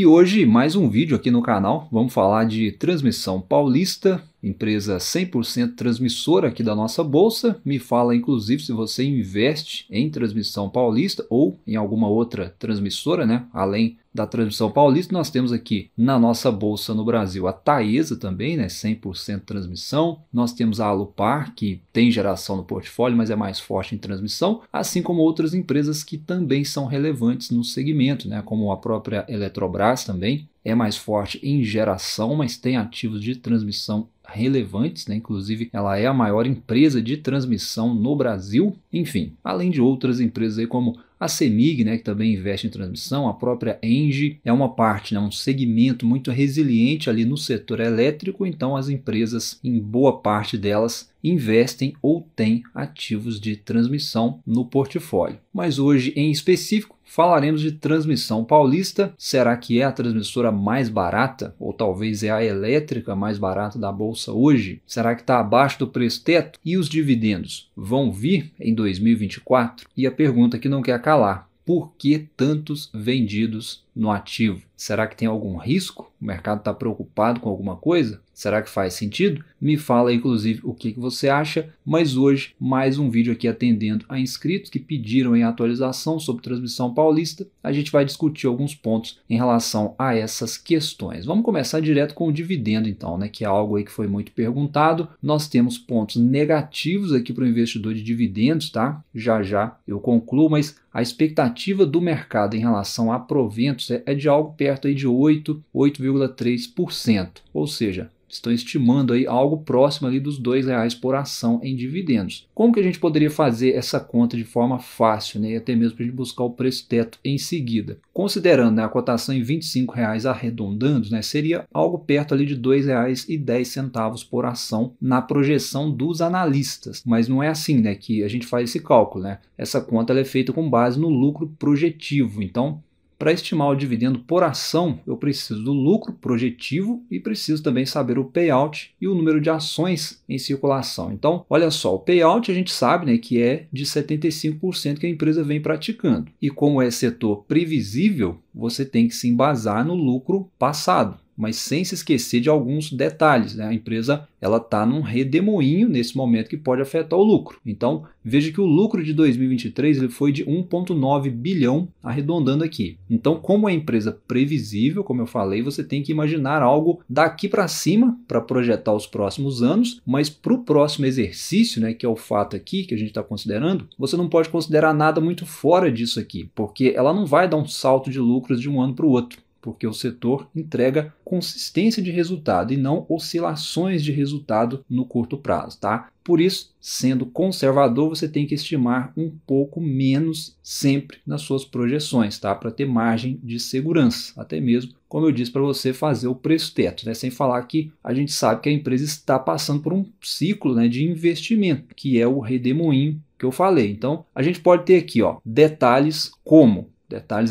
E hoje mais um vídeo aqui no canal, vamos falar de Transmissão Paulista, empresa 100% transmissora aqui da nossa bolsa. Me fala inclusive se você investe em Transmissão Paulista ou em alguma outra transmissora, né? Além da Transmissão Paulista, nós temos aqui na nossa bolsa no Brasil a Taesa também, né? 100% transmissão. Nós temos a Alupar, que tem geração no portfólio, mas é mais forte em transmissão, assim como outras empresas que também são relevantes no segmento, né? Como a própria Eletrobras também é mais forte em geração, mas tem ativos de transmissão relevantes, né? Inclusive ela é a maior empresa de transmissão no Brasil, enfim, além de outras empresas aí como a CEMIG, né, que também investe em transmissão, a própria ENGIE é uma parte, né, um segmento muito resiliente ali no setor elétrico, então as empresas, em boa parte delas, investem ou têm ativos de transmissão no portfólio. Mas hoje, em específico, falaremos de Transmissão Paulista. Será que é a transmissora mais barata? Ou talvez é a elétrica mais barata da bolsa hoje? Será que está abaixo do preço teto? E os dividendos vão vir em 2024? E a pergunta que não quer calar: por que tantos vendidos no ativo? Será que tem algum risco? O mercado está preocupado com alguma coisa? Será que faz sentido? Me fala inclusive o que você acha, mas hoje mais um vídeo aqui atendendo a inscritos que pediram em atualização sobre Transmissão Paulista. A gente vai discutir alguns pontos em relação a essas questões. Vamos começar direto com o dividendo então, né, que é algo aí que foi muito perguntado. Nós temos pontos negativos aqui para o investidor de dividendos, tá? Já eu concluo, mas a expectativa do mercado em relação a proventos é de algo perto aí de 8,3%, ou seja, estão estimando aí algo próximo ali dos R$2 por ação em dividendos. Como que a gente poderia fazer essa conta de forma fácil, né? E até mesmo para a gente buscar o preço teto em seguida? Considerando, né, a cotação em R$25 arredondando, né, seria algo perto ali de R$2,10 por ação na projeção dos analistas. Mas não é assim, né, que a gente faz esse cálculo, né? Essa conta ela é feita com base no lucro projetivo. Então, para estimar o dividendo por ação, eu preciso do lucro projetivo e preciso também saber o payout e o número de ações em circulação. Então, olha só, o payout a gente sabe, né, que é de 75% que a empresa vem praticando. E como é setor previsível, você tem que se embasar no lucro passado, mas sem se esquecer de alguns detalhes, né? A empresa ela está num redemoinho nesse momento que pode afetar o lucro. Então, veja que o lucro de 2023 ele foi de 1,9 bilhão, arredondando aqui. Então, como é empresa previsível, como eu falei, você tem que imaginar algo daqui para cima para projetar os próximos anos, mas para o próximo exercício, né, que é o fato aqui que a gente está considerando, você não pode considerar nada muito fora disso aqui, porque ela não vai dar um salto de lucros de um ano para o outro, porque o setor entrega consistência de resultado e não oscilações de resultado no curto prazo, tá? Por isso, sendo conservador, você tem que estimar um pouco menos sempre nas suas projeções, tá? Para ter margem de segurança, até mesmo, como eu disse, para você fazer o preço teto, né? Sem falar que a gente sabe que a empresa está passando por um ciclo, né, de investimento, que é o redemoinho que eu falei. Então, a gente pode ter aqui, ó, detalhes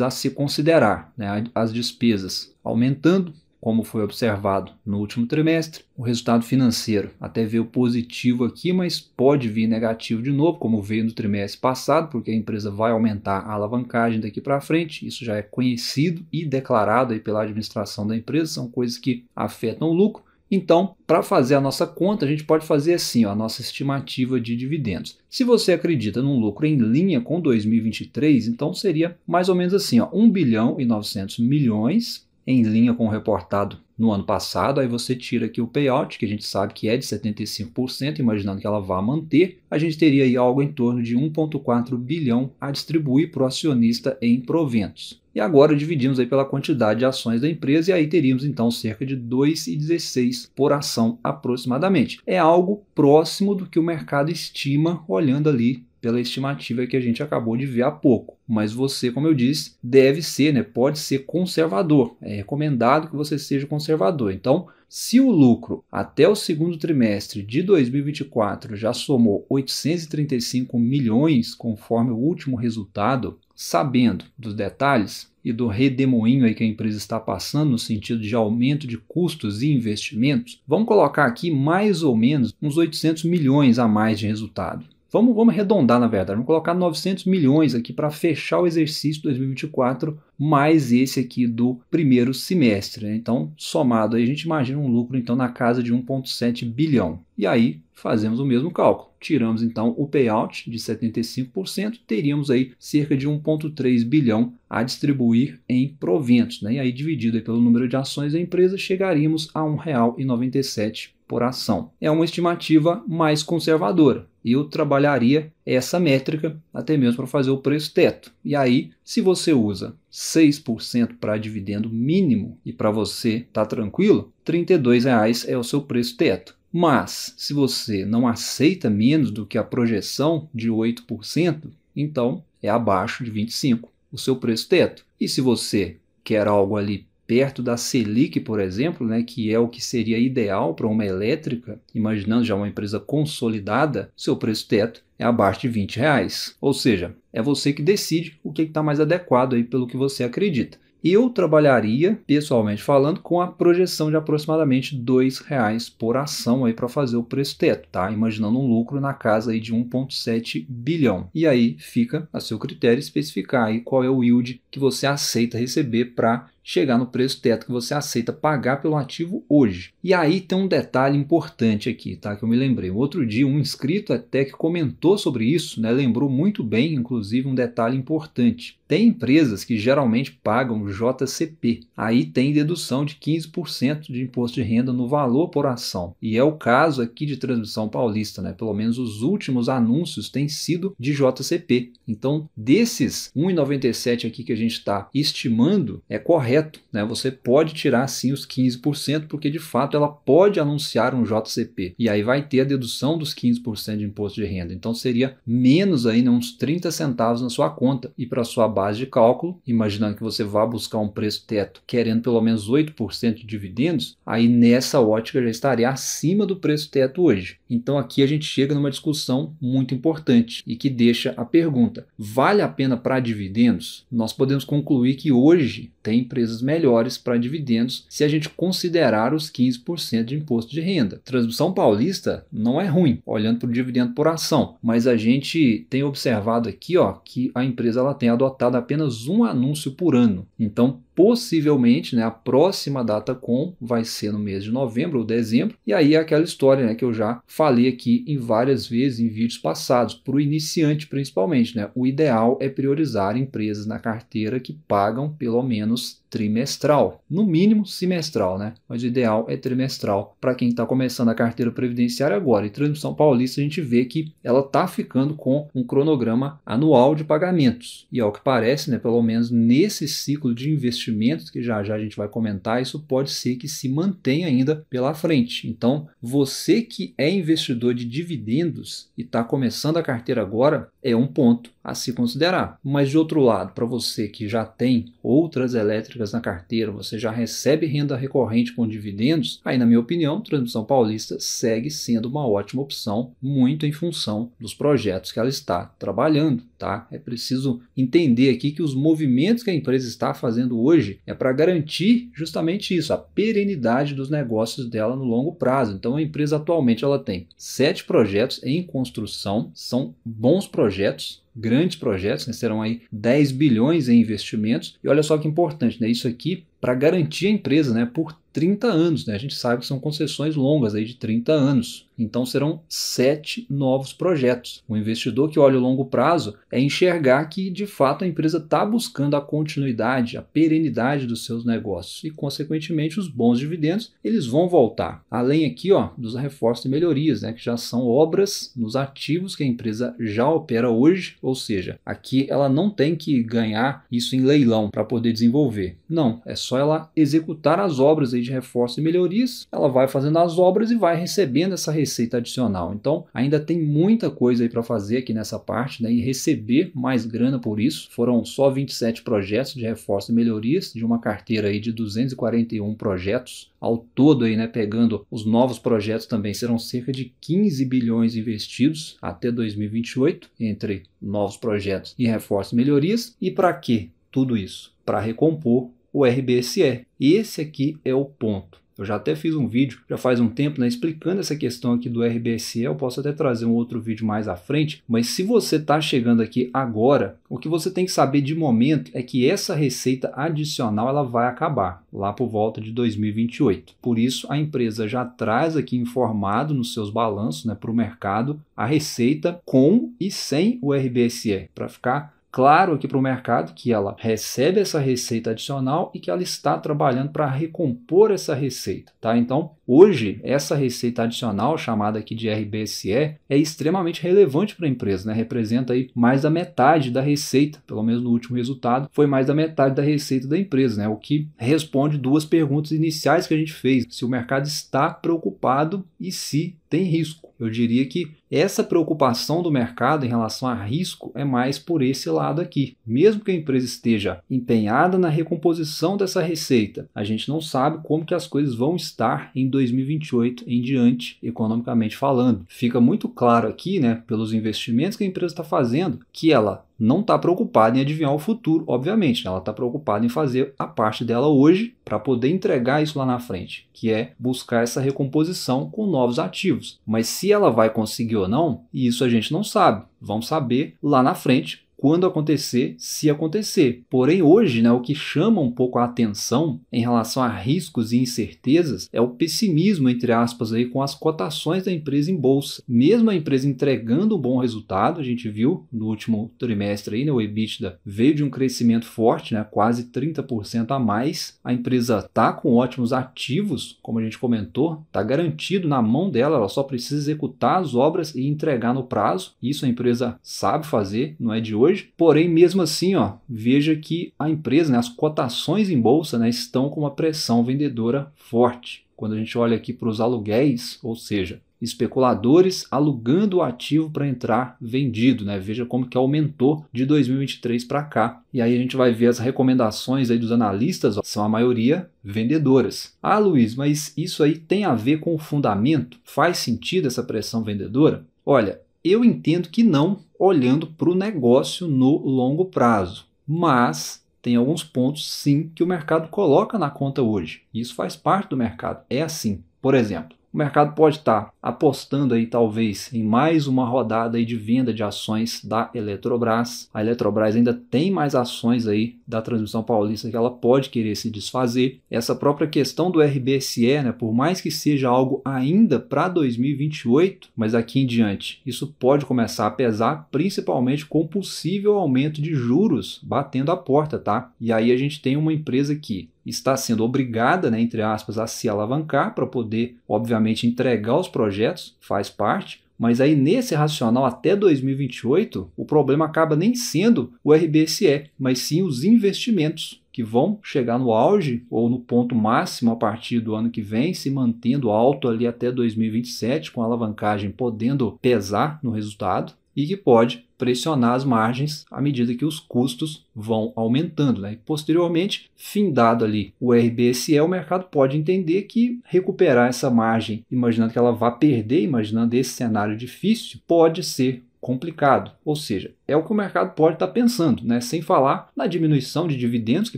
a se considerar, né? As despesas aumentando, como foi observado no último trimestre. O resultado financeiro até veio positivo aqui, mas pode vir negativo de novo, como veio no trimestre passado, porque a empresa vai aumentar a alavancagem daqui para frente. Isso já é conhecido e declarado aí pela administração da empresa, são coisas que afetam o lucro. Então, para fazer a nossa conta, a gente pode fazer assim, ó, a nossa estimativa de dividendos. Se você acredita num lucro em linha com 2023, então seria mais ou menos assim, ó, 1 bilhão e 900 milhões, em linha com o reportado no ano passado. Aí você tira aqui o payout, que a gente sabe que é de 75%, imaginando que ela vá manter, a gente teria aí algo em torno de 1,4 bilhão a distribuir para o acionista em proventos. E agora dividimos aí pela quantidade de ações da empresa e aí teríamos então cerca de R$ 2,16 por ação aproximadamente. É algo próximo do que o mercado estima olhando ali pela estimativa que a gente acabou de ver há pouco. Mas você, como eu disse, deve ser, né, pode ser conservador. É recomendado que você seja conservador. Então, se o lucro até o segundo trimestre de 2024 já somou 835 milhões, conforme o último resultado, sabendo dos detalhes e do redemoinho aí que a empresa está passando no sentido de aumento de custos e investimentos, vamos colocar aqui mais ou menos uns 800 milhões a mais de resultado. Vamos arredondar, na verdade, vamos colocar 900 milhões aqui para fechar o exercício 2024, mais esse aqui do primeiro semestre, né? Então, somado aí, a gente imagina um lucro então na casa de 1,7 bilhão. E aí, fazemos o mesmo cálculo. Tiramos então o payout de 75%, teríamos aí cerca de 1,3 bilhão a distribuir em proventos, né? E aí, dividido aí pelo número de ações da empresa, chegaríamos a R$ 1,97 por ação. É uma estimativa mais conservadora. Eu trabalharia essa métrica até mesmo para fazer o preço teto. E aí, se você usa 6% para dividendo mínimo e para você tá tranquilo, R$ 32,00 é o seu preço teto. Mas, se você não aceita menos do que a projeção de 8%, então é abaixo de 25% o seu preço teto. E se você quer algo ali perto da Selic, por exemplo, né, que é o que seria ideal para uma elétrica, imaginando já uma empresa consolidada, seu preço teto é abaixo de R$ 20,00. Ou seja, é você que decide o que está mais adequado aí pelo que você acredita. Eu trabalharia, pessoalmente falando, com a projeção de aproximadamente R$ 2,00 por ação aí para fazer o preço teto, tá? Imaginando um lucro na casa aí de 1,7 bilhão. E aí fica a seu critério especificar aí qual é o yield que você aceita receber para chegar no preço teto que você aceita pagar pelo ativo hoje. E aí tem um detalhe importante aqui, tá? Que eu me lembrei. Outro dia um inscrito até que comentou sobre isso, né? Lembrou muito bem, inclusive, um detalhe importante. Tem empresas que geralmente pagam JCP. Aí tem dedução de 15% de imposto de renda no valor por ação. E é o caso aqui de Transmissão Paulista, né? Pelo menos os últimos anúncios têm sido de JCP. Então, desses 1,97 aqui que a gente está estimando, é correto, né? Você pode tirar sim os 15%, porque de fato ela pode anunciar um JCP. E aí vai ter a dedução dos 15% de imposto de renda. Então seria menos aí, né, uns 30 centavos na sua conta. E para sua base de cálculo, imaginando que você vá buscar um preço teto querendo pelo menos 8% de dividendos, aí nessa ótica já estaria acima do preço teto hoje. Então aqui a gente chega numa discussão muito importante e que deixa a pergunta: vale a pena para dividendos? Nós podemos concluir que hoje tem empresas melhores para dividendos se a gente considerar os 15% de imposto de renda. Transmissão Paulista não é ruim, olhando para o dividendo por ação, mas a gente tem observado aqui, ó, que a empresa ela tem adotado apenas um anúncio por ano. Então, possivelmente, né, a próxima data-com vai ser no mês de novembro ou dezembro, e aí é aquela história, né, que eu já falei aqui em várias vezes em vídeos passados, para o iniciante principalmente, né, o ideal é priorizar empresas na carteira que pagam pelo menos trimestral, no mínimo semestral, né? Mas o ideal é trimestral para quem está começando a carteira previdenciária agora. E Transmissão Paulista a gente vê que ela está ficando com um cronograma anual de pagamentos. E ao que parece, né, pelo menos nesse ciclo de investimentos que já a gente vai comentar, isso pode ser que se mantenha ainda pela frente. Então, você que é investidor de dividendos e está começando a carteira agora, é um ponto a se considerar. Mas de outro lado, para você que já tem outras elétricas na carteira, você já recebe renda recorrente com dividendos, aí na minha opinião, Transmissão Paulista segue sendo uma ótima opção, muito em função dos projetos que ela está trabalhando, tá? É preciso entender aqui que os movimentos que a empresa está fazendo hoje é para garantir justamente isso, a perenidade dos negócios dela no longo prazo. Então a empresa atualmente ela tem 7 projetos em construção, são bons projetos, grandes projetos, né? Serão aí 10 bilhões em investimentos. E olha só que importante, né? Isso aqui para garantir a empresa, né, por 30 anos. Né? A gente sabe que são concessões longas aí de 30 anos. Então serão 7 novos projetos. O investidor que olha o longo prazo é enxergar que de fato a empresa está buscando a continuidade, a perenidade dos seus negócios e consequentemente os bons dividendos eles vão voltar. Além aqui, ó, dos reforços e melhorias, né, que já são obras nos ativos que a empresa já opera hoje, ou seja, aqui ela não tem que ganhar isso em leilão para poder desenvolver. Não, é só ela executar as obras aí de reforço e melhorias, ela vai fazendo as obras e vai recebendo essa receita adicional. Então ainda tem muita coisa aí para fazer aqui nessa parte, né, e receber mais grana por isso. Foram só 27 projetos de reforço e melhorias de uma carteira aí de 241 projetos ao todo aí, né, pegando os novos projetos também serão cerca de 15 bilhões investidos até 2028 entre novos projetos e reforço e melhorias. E para que tudo isso? Para recompor o RBSE. Esse aqui é o ponto. Eu já até fiz um vídeo, já faz um tempo, né, explicando essa questão aqui do RBSE. Eu posso até trazer um outro vídeo mais à frente, mas se você está chegando aqui agora, o que você tem que saber de momento é que essa receita adicional ela vai acabar lá por volta de 2028. Por isso, a empresa já traz aqui informado nos seus balanços, né, para o mercado a receita com e sem o RBSE, para ficar claro aqui para o mercado que ela recebe essa receita adicional e que ela está trabalhando para recompor essa receita, tá? Então, hoje, essa receita adicional, chamada aqui de RBSE, é extremamente relevante para a empresa, né? Representa aí mais da metade da receita, pelo menos no último resultado, foi mais da metade da receita da empresa, né? O que responde duas perguntas iniciais que a gente fez: se o mercado está preocupado e se tem risco. Eu diria que essa preocupação do mercado em relação a risco é mais por esse lado aqui. Mesmo que a empresa esteja empenhada na recomposição dessa receita, a gente não sabe como que as coisas vão estar em 2028 em diante, economicamente falando. Fica muito claro aqui, né, pelos investimentos que a empresa está fazendo, que ela não está preocupada em adivinhar o futuro, obviamente. Ela está preocupada em fazer a parte dela hoje para poder entregar isso lá na frente, que é buscar essa recomposição com novos ativos. Mas se ela vai conseguir ou não, isso a gente não sabe. Vamos saber lá na frente, quando acontecer, se acontecer. Porém, hoje, né, o que chama um pouco a atenção em relação a riscos e incertezas é o pessimismo, entre aspas, aí, com as cotações da empresa em bolsa. Mesmo a empresa entregando um bom resultado, a gente viu no último trimestre, aí, né, o EBITDA veio de um crescimento forte, né, quase 30% a mais. A empresa está com ótimos ativos, como a gente comentou, está garantido na mão dela, ela só precisa executar as obras e entregar no prazo. Isso a empresa sabe fazer, não é de hoje. Porém, mesmo assim, veja que a empresa, né, as cotações em bolsa, né, estão com uma pressão vendedora forte. Quando a gente olha aqui para os aluguéis, ou seja, especuladores alugando o ativo para entrar vendido, né? Veja como que aumentou de 2023 para cá. E aí a gente vai ver as recomendações aí dos analistas, são a maioria vendedoras. Ah, Luiz, mas isso aí tem a ver com o fundamento? Faz sentido essa pressão vendedora? Olha, eu entendo que não, olhando para o negócio no longo prazo, mas tem alguns pontos sim que o mercado coloca na conta hoje. Isso faz parte do mercado, é assim. Por exemplo, o mercado pode estar apostando aí talvez em mais uma rodada aí de venda de ações da Eletrobras. A Eletrobras ainda tem mais ações aí da Transmissão Paulista que ela pode querer se desfazer. Essa própria questão do RBSE, né, por mais que seja algo ainda para 2028, mas aqui em diante isso pode começar a pesar, principalmente com o possível aumento de juros batendo a porta, tá? E aí a gente tem uma empresa que está sendo obrigada, né, entre aspas, a se alavancar para poder, obviamente, entregar os projetos, faz parte, mas aí nesse racional até 2028, o problema acaba nem sendo o RBSE, mas sim os investimentos, que vão chegar no auge ou no ponto máximo a partir do ano que vem, se mantendo alto ali até 2027, com a alavancagem podendo pesar no resultado, e que pode pressionar as margens à medida que os custos vão aumentando, né? E posteriormente, findado ali o RBSE, o mercado pode entender que recuperar essa margem, imaginando que ela vá perder, imaginando esse cenário difícil, pode ser complicado. Ou seja, é o que o mercado pode estar pensando, né? Sem falar na diminuição de dividendos que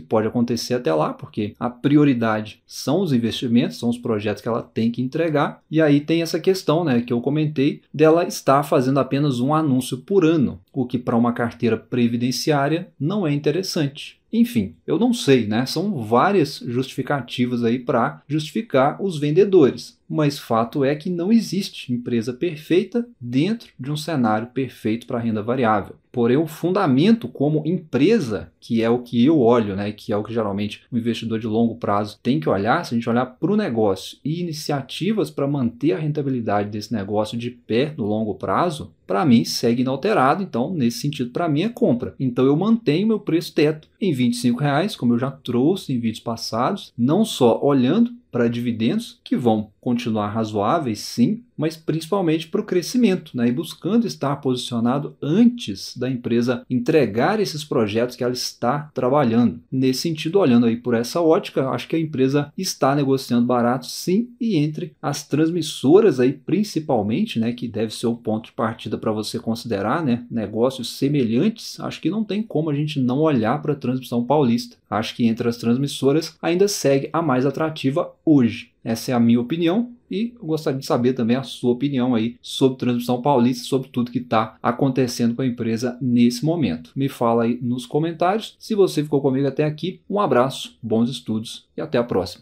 pode acontecer até lá, porque a prioridade são os investimentos, são os projetos que ela tem que entregar. E aí tem essa questão, né, que eu comentei, dela estar fazendo apenas um anúncio por ano, o que para uma carteira previdenciária não é interessante. Enfim, eu não sei, né? São várias justificativas aí para justificar os vendedores. Mas fato é que não existe empresa perfeita dentro de um cenário perfeito para renda variável. Porém, o fundamento como empresa, que é o que eu olho, né, que é o que geralmente o investidor de longo prazo tem que olhar, se a gente olhar para o negócio e iniciativas para manter a rentabilidade desse negócio de pé no longo prazo, para mim segue inalterado. Então, nesse sentido, para mim é compra. Então, eu mantenho meu preço teto em R$ 25,00, como eu já trouxe em vídeos passados, não só olhando para dividendos, que vão continuar razoáveis, sim, mas principalmente para o crescimento, né? E buscando estar posicionado antes da empresa entregar esses projetos que ela está trabalhando. Nesse sentido, olhando aí por essa ótica, acho que a empresa está negociando barato, sim, e entre as transmissoras aí principalmente, né, que deve ser o ponto de partida para você considerar, né, negócios semelhantes, acho que não tem como a gente não olhar para a Transmissão Paulista. Acho que entre as transmissoras ainda segue a mais atrativa, hoje. Essa é a minha opinião e eu gostaria de saber também a sua opinião aí sobre Transmissão Paulista, sobre tudo que está acontecendo com a empresa nesse momento. Me fala aí nos comentários. Se você ficou comigo até aqui, um abraço, bons estudos e até a próxima.